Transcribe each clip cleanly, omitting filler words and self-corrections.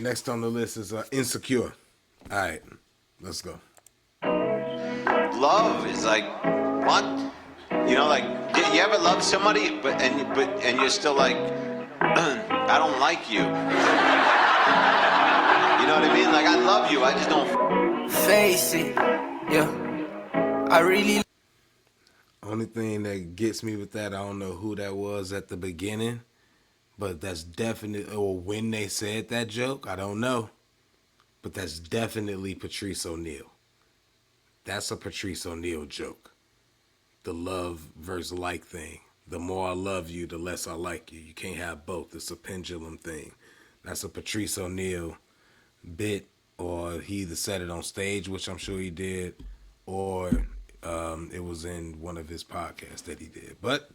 Next on the list is Insecure. All right, let's go. Love is like, what? You know, like, you ever love somebody, and you're still like, I don't like you. You know what I mean? Like, I love you, I just don't face it. Yeah, I really. Only thing that gets me with that, I don't know who that was at the beginning, but that's definitely, or when they said that joke, I don't know. But that's definitely Patrice O'Neal. That's a Patrice O'Neal joke. The love versus like thing. The more I love you, the less I like you. You can't have both. It's a pendulum thing. That's a Patrice O'Neal bit, or he either said it on stage, which I'm sure he did, or it was in one of his podcasts that he did. But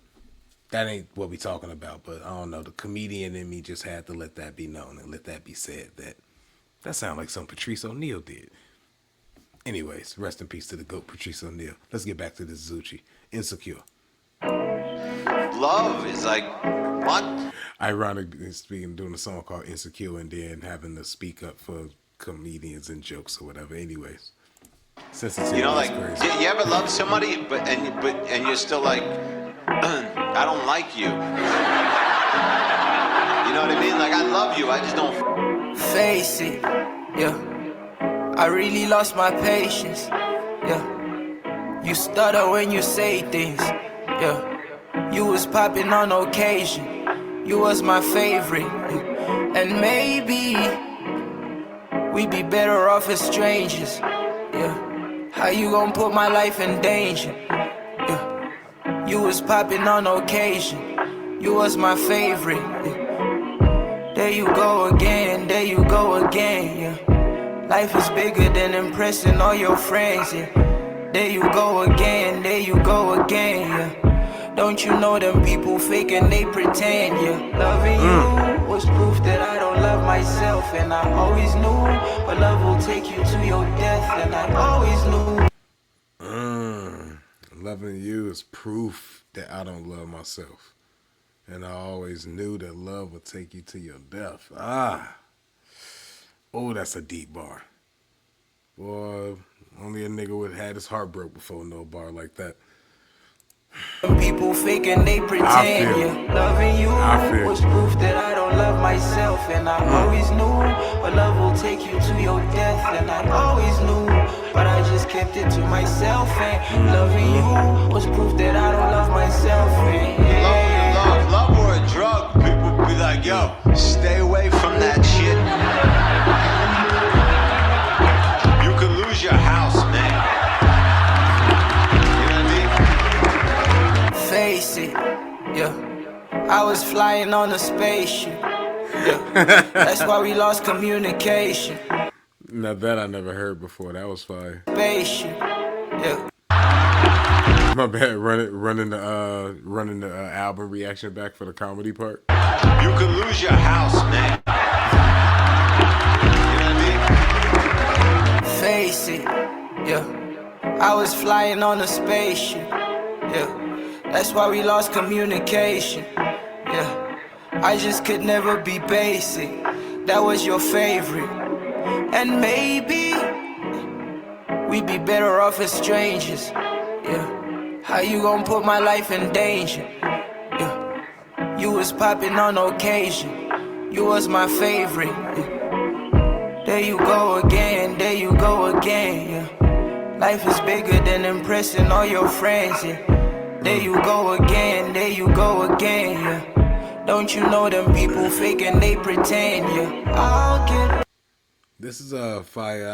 that ain't what we talking about. But I don't know. The comedian in me just had to let that be known and let that be said. That sounds like something Patrice O'Neal did. Anyways, rest in peace to the GOAT, Patrice O'Neal. Let's get back to this Zoocci. Insecure. Love is like, what? Ironically speaking, doing a song called Insecure and then having to speak up for comedians and jokes or whatever. Anyways, sensitivity, you know, like, is crazy. You ever love somebody, and you're still like, I don't like you. You know what I mean? Like, I love you, I just don't face it. Yeah, I really lost my patience. Yeah, you stutter when you say things. Yeah, you was popping on occasion. You was my favorite. Yeah. And maybe we'd be better off as strangers. Yeah, how you gonna put my life in danger? Yeah, you was popping on occasion. You was my favorite. Yeah. There you go again, there you go again. Yeah, life is bigger than impressing all your friends. Yeah, there you go again, there you go again. Yeah. Don't you know them people fake and they pretend, yeah. Loving you was proof that I don't love myself. And I always knew, but love will take you to your death. And I always knew. Loving you is proof that I don't love myself. And I always knew that love would take you to your death. Oh, that's a deep bar. Boy, only a nigga would have had his heart broke before no bar like that. People fake and they pretend, yeah. Loving you was proof that I don't love myself. And I always knew, but love will take you to your death. And I always knew, but I just kept it to myself. And loving you was proof that I don't love myself. And love or a drug. People be like, yo, stay away from that shit. You could lose your house, man. Face it, yeah. I was flying on a spaceship. Yeah. That's why we lost communication. Now that I never heard before. That was fire. Spaceship, yeah. My bad. Running the album reaction back for the comedy part. You could lose your house, man. You know what I mean? Face it, yeah. I was flying on a spaceship. Yeah. That's why we lost communication. Yeah, I just could never be basic. That was your favorite. And maybe we'd be better off as strangers. Yeah, how you gonna put my life in danger? Yeah, you was popping on occasion. You was my favorite. Yeah. There you go again, there you go again. Yeah, life is bigger than impressing all your friends. Yeah. There you go again, there you go again, yeah. Don't you know them people fake and they pretend, yeah. I'll get. This is a fire.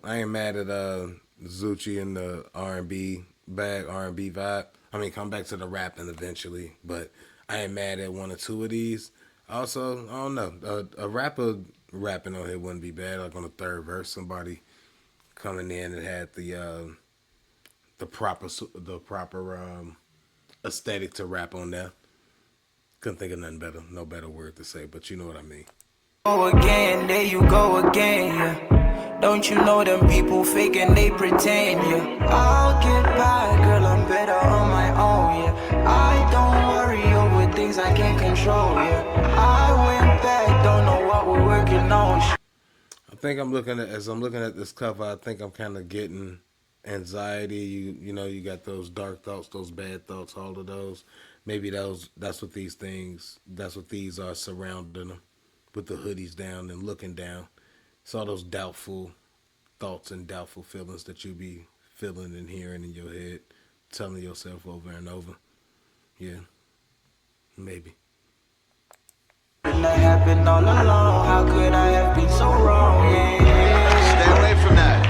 I ain't mad at Zoocci and the R&B vibe. I mean, come back to the rapping eventually, but I ain't mad at one or two of these. Also, I don't know, a rapper rapping on here wouldn't be bad. Like on the third verse, somebody coming in and had the proper aesthetic to rap on there. Couldn't think of nothing better, no better word to say, but you know what I mean. Go again, there you go again, yeah. Don't you know them people fake and they pretend, yeah. I'll get by, girl, I'm better on my own, yeah. I don't worry over things I can't control, yeah. I went back, don't know what we're working on. think I'm looking at as I'm looking at this cover. I think I'm kind of getting anxiety. You know you got those dark thoughts, those bad thoughts, all of those. Maybe that's what these things. That's what these are surrounding them, with the hoodies down and looking down. It's all those doubtful thoughts and doubtful feelings that you be feeling and hearing in your head, telling yourself over and over. Yeah, maybe. That happened all along. How could I have been so wrong? Stay away from that.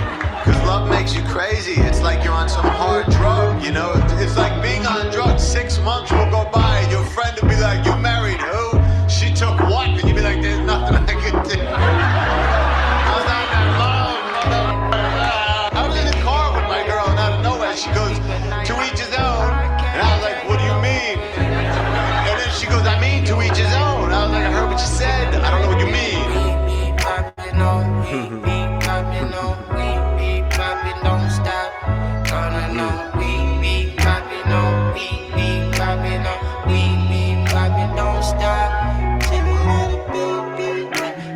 Because love makes you crazy. It's like you're on some hard drug, you know? It's like being on drugs. 6 months will go by and your friend will be like, you married who? She took what? And you'll be like, there's nothing I can do. I was out in love. I was in the car with my girl and out of nowhere she goes, to each his own. And I was like, what do you mean? And then she goes, I mean to each his own. I was like, I heard what you said. I don't know what you mean. Don't stop. Gonna know we be poppin' on. We be poppin' on. We be poppin', don't stop. Tell me how to beat it.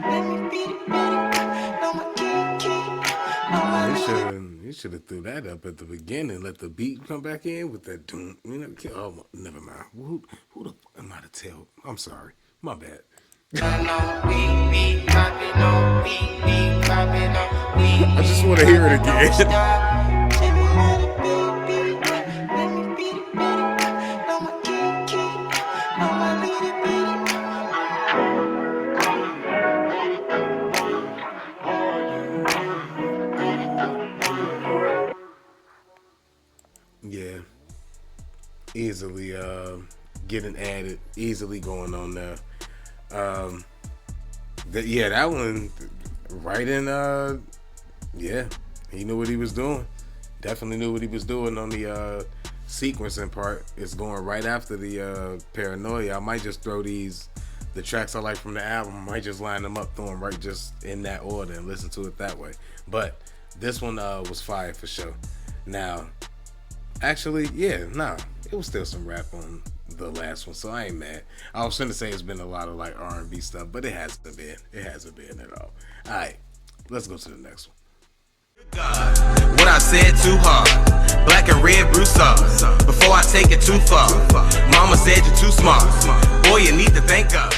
Let me beat it. No, my key. No, my You should have threw that up at the beginning. Let the beat come back in with that doom. You know, oh, never mind. Who the fuck am I to tell? I'm sorry. My bad. I just want to hear it again. Yeah. Easily getting added. Easily going on there. That one right in yeah, he knew what he was doing. Definitely knew what he was doing on the sequencing part. It's going right after the Paranoia. I might just throw the tracks I like from the album, I might just line them up, throw them right just in that order and listen to it that way. But this one was fire for sure. Now, actually, yeah, it was still some rap on the last one, so I ain't mad. I was gonna say it's been a lot of like R&B stuff, but it hasn't been. It hasn't been at all. All right, let's go to the next one. What I said too hard. Black and red Broussard. Before I take it too far. Mama said you're too smart. Boy, you need to thank God.